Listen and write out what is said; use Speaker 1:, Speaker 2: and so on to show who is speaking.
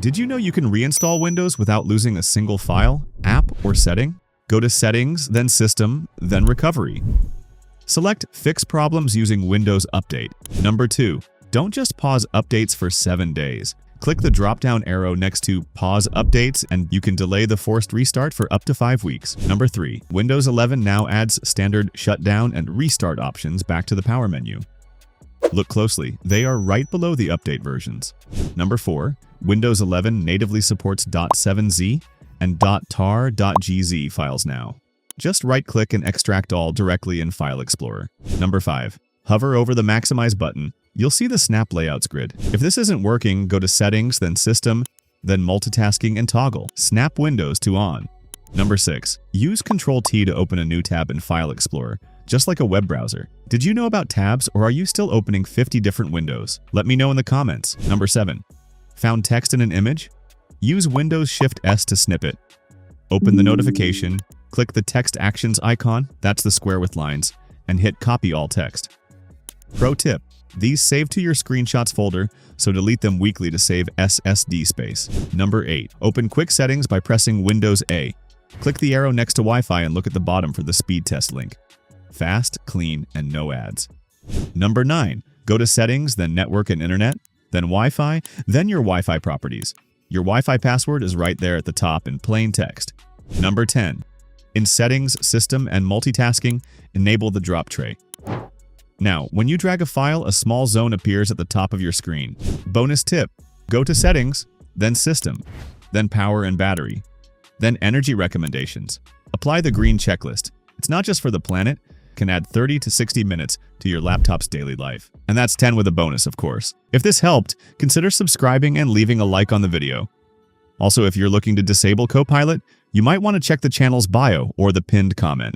Speaker 1: Did you know you can reinstall Windows without losing a single file, app, or setting? Go to Settings, then System, then Recovery. Select Fix Problems using Windows Update. Number 2. Don't just pause updates for 7 days. Click the drop-down arrow next to Pause Updates and you can delay the forced restart for up to 5 weeks. Number 3. Windows 11 now adds standard shutdown and restart options back to the power menu. Look closely, they are right below the update versions. Number 4. Windows 11 natively supports .7z and .tar.gz files now. Just right-click and extract all directly in File Explorer. Number 5. Hover over the Maximize button. You'll see the Snap Layouts grid. If this isn't working, go to Settings, then System, then Multitasking and toggle Snap Windows to On. Number 6. Use Ctrl-T to open a new tab in File Explorer, just like a web browser. Did you know about tabs, or are you still opening 50 different windows? Let me know in the comments. Number 7. Found text in an image? Use Windows Shift-S to snip it. Open the notification, click the Text Actions icon, that's the square with lines, and hit Copy All Text. Pro tip: these save to your screenshots folder, so delete them weekly to save SSD space. Number 8. Open Quick Settings by pressing Windows A. Click the arrow next to Wi-Fi and look at the bottom for the speed test link. Fast, clean, and no ads. Number 9. Go to Settings, then Network and Internet, then Wi-Fi, then your Wi-Fi properties. Your Wi-Fi password is right there at the top in plain text. Number 10. In Settings, System, and Multitasking, enable the drop tray. Now, when you drag a file, a small zone appears at the top of your screen. Bonus tip: go to Settings, then System, then Power and Battery, then Energy Recommendations. Apply the green checklist. It's not just for the planet, it can add 30 to 60 minutes to your laptop's daily life. And that's 10 with a bonus, of course. If this helped, consider subscribing and leaving a like on the video. Also, if you're looking to disable Copilot, you might want to check the channel's bio or the pinned comment.